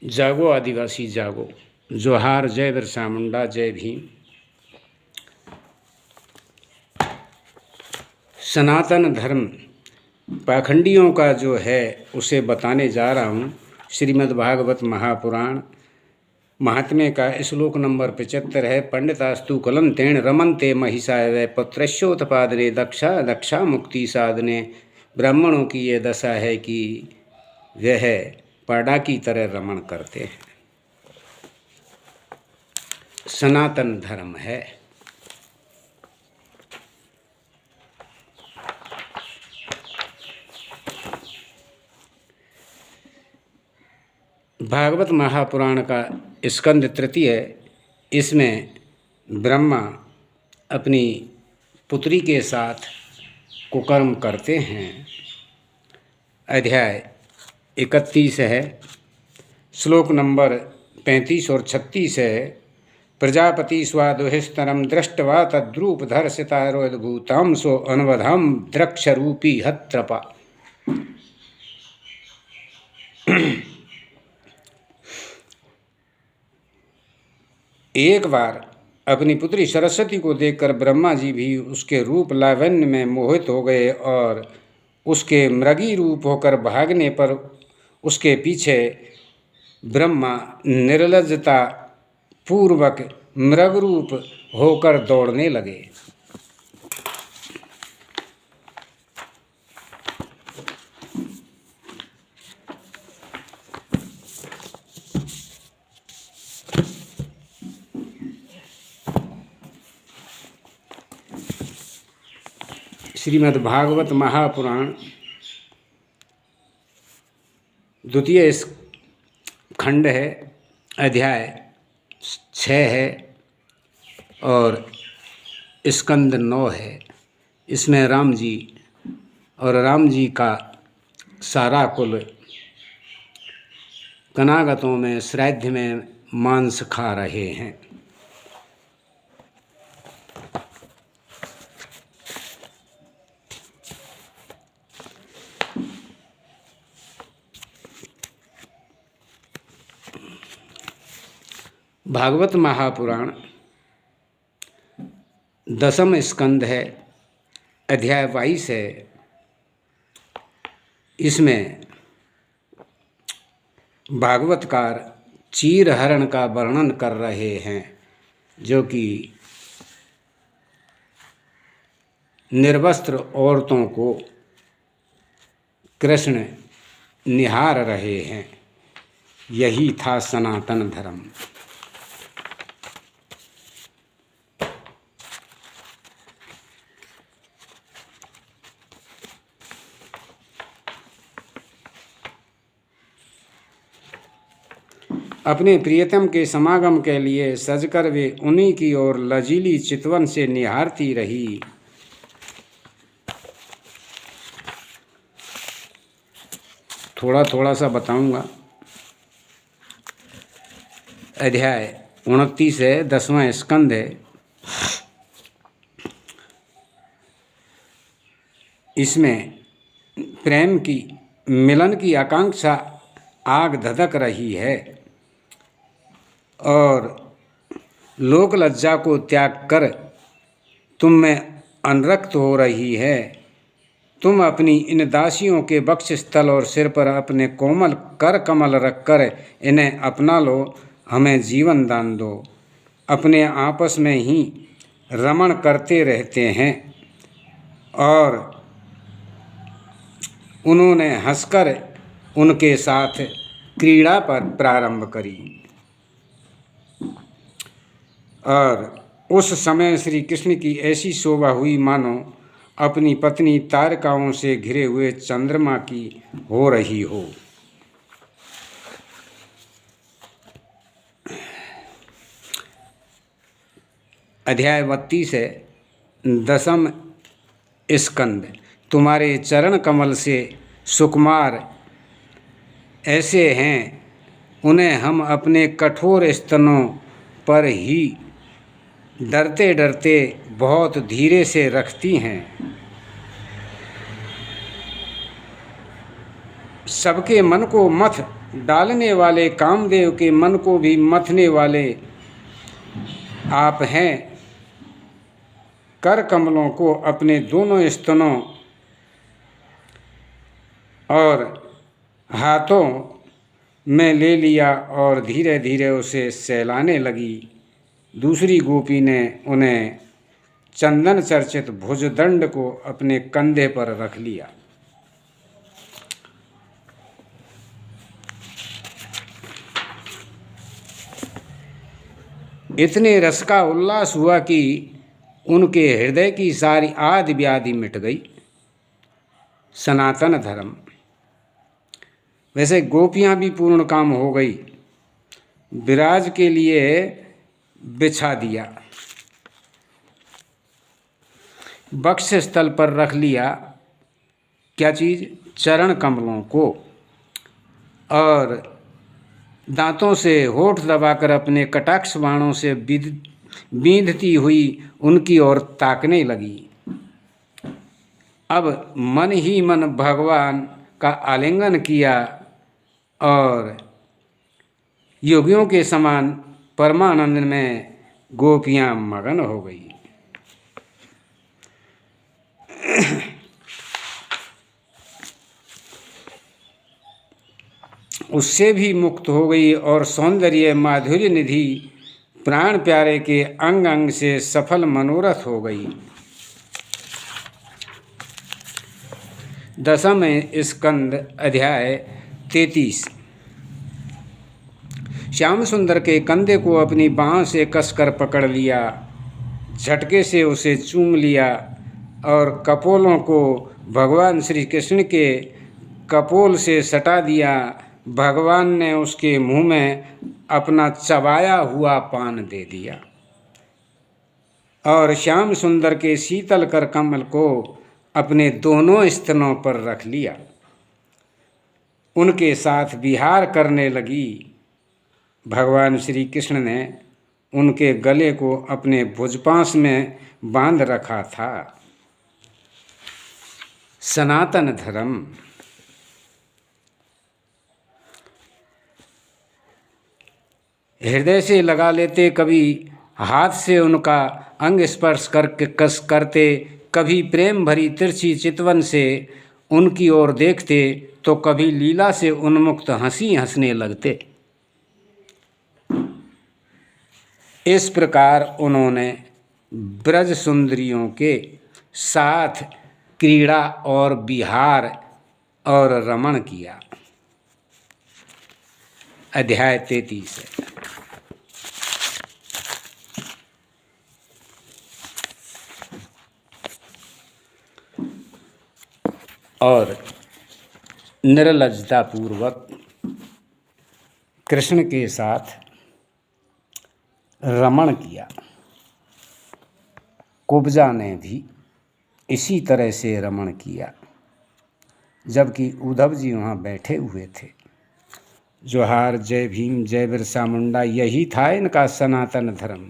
जागो आदिवासी जागो, जोहार, जय बिरसा मुंडा, जय भीम। सनातन धर्म पाखंडियों का जो है उसे बताने जा रहा हूँ। श्रीमद् भागवत महापुराण महात्म्य का श्लोक नंबर 75 है। पंडितास्तु कलंतेन रमन्ते महिषाय वै पुत्रस्योत्पादने दक्षा दक्षा मुक्ति साधने। ब्राह्मणों की ये दशा है कि वह पाडा की तरह रमण करते हैं। सनातन धर्म है। भागवत महापुराण का स्कंद तृतीय, इसमें ब्रह्मा अपनी पुत्री के साथ कुकर्म करते हैं। अध्याय 31 है, श्लोक नंबर 35 और 36 है। प्रजापति स्वादुहिस्तरम दृष्टवा तद्रूपधर्षितारोद्भूतं सो अनवधम द्रक्षरूपी हत्रपा। एक बार अपनी पुत्री सरस्वती को देखकर ब्रह्मा जी भी उसके रूप लावण्य में मोहित हो गए और उसके मृगी रूप होकर भागने पर उसके पीछे ब्रह्मा निर्लज्जता पूर्वक मृग रूप होकर दौड़ने लगे। श्रीमद् भागवत महापुराण द्वितीय खंड है, अध्याय 6 है और स्कंद 9 है। इसमें राम जी और राम जी का सारा कुल कनागतों में श्राद्ध में मांस खा रहे हैं। भागवत महापुराण 10वां स्कंद है, अध्याय 22 है। इसमें भागवतकार चीरहरण का वर्णन कर रहे हैं, जो कि निर्वस्त्र औरतों को कृष्ण निहार रहे हैं। यही था सनातन धर्म। अपने प्रियतम के समागम के लिए सजकर वे उन्हीं की ओर लजीली चितवन से निहारती रही। थोड़ा थोड़ा सा बताऊंगा। अध्याय 29 है, 10वां स्कंद है। इसमें प्रेम की मिलन की आकांक्षा आग धधक रही है और लोक लज्जा को त्याग कर तुम में अनुरक्त हो रही है। तुम अपनी इन दासियों के वक्ष स्थल और सिर पर अपने कोमल कर कमल रखकर इन्हें अपना लो, हमें जीवन दान दो। अपने आपस में ही रमण करते रहते हैं। और उन्होंने हंसकर उनके साथ क्रीड़ा पर प्रारंभ करी। और उस समय श्री कृष्ण की ऐसी शोभा हुई मानो अपनी पत्नी तारकाओं से घिरे हुए चंद्रमा की हो रही हो। अध्याय 32 है, 10वां स्कंद। तुम्हारे चरण कमल से सुकुमार ऐसे हैं, उन्हें हम अपने कठोर स्तनों पर ही डरते डरते बहुत धीरे से रखती हैं। सबके मन को मथ डालने वाले, कामदेव के मन को भी मथने वाले आप हैं। कर कमलों को अपने दोनों स्तनों और हाथों में ले लिया और धीरे धीरे उसे सहलाने लगी। दूसरी गोपी ने उन्हें चंदन चर्चित भुजदंड को अपने कंधे पर रख लिया। इतने रस का उल्लास हुआ कि उनके हृदय की सारी आदि व्याधि मिट गई। सनातन धर्म। वैसे गोपियां भी पूर्ण काम हो गई। विराज के लिए बिछा दिया, वक्ष स्थल पर रख लिया क्या चीज़, चरण कमलों को, और दांतों से होठ दबाकर अपने कटाक्ष बाणों से बींधती हुई उनकी ओर ताकने लगी। अब मन ही मन भगवान का आलिंगन किया और योगियों के समान परमानंद में गोपियां मगन हो गई। उससे भी मुक्त हो गई और सौंदर्य माधुर्य निधि प्राण प्यारे के अंग अंग से सफल मनोरथ हो गई। 10वें स्कंद अध्याय 33। श्याम सुंदर के कंधे को अपनी बाँह से कसकर पकड़ लिया, झटके से उसे चूम लिया और कपोलों को भगवान श्री कृष्ण के कपोल से सटा दिया। भगवान ने उसके मुंह में अपना चबाया हुआ पान दे दिया और श्याम सुंदर के शीतल कर कमल को अपने दोनों स्तनों पर रख लिया। उनके साथ विहार करने लगी। भगवान श्री कृष्ण ने उनके गले को अपने भुजपाश में बांध रखा था। सनातन धर्म। हृदय से लगा लेते, कभी हाथ से उनका अंग स्पर्श करके कस करते, कभी प्रेम भरी तिरछी चितवन से उनकी ओर देखते, तो कभी लीला से उन्मुक्त हंसी हंसने लगते। इस प्रकार उन्होंने ब्रज सुंदरियों के साथ क्रीड़ा और विहार और रमण किया। अध्याय 33 है। और निर्लज्जता पूर्वक कृष्ण के साथ रमण किया। कुब्जा ने भी इसी तरह से रमण किया, जबकि उद्धव जी वहाँ बैठे हुए थे। जोहार, जय भीम, जय बिरसा मुंडा, यही था इनका सनातन धर्म।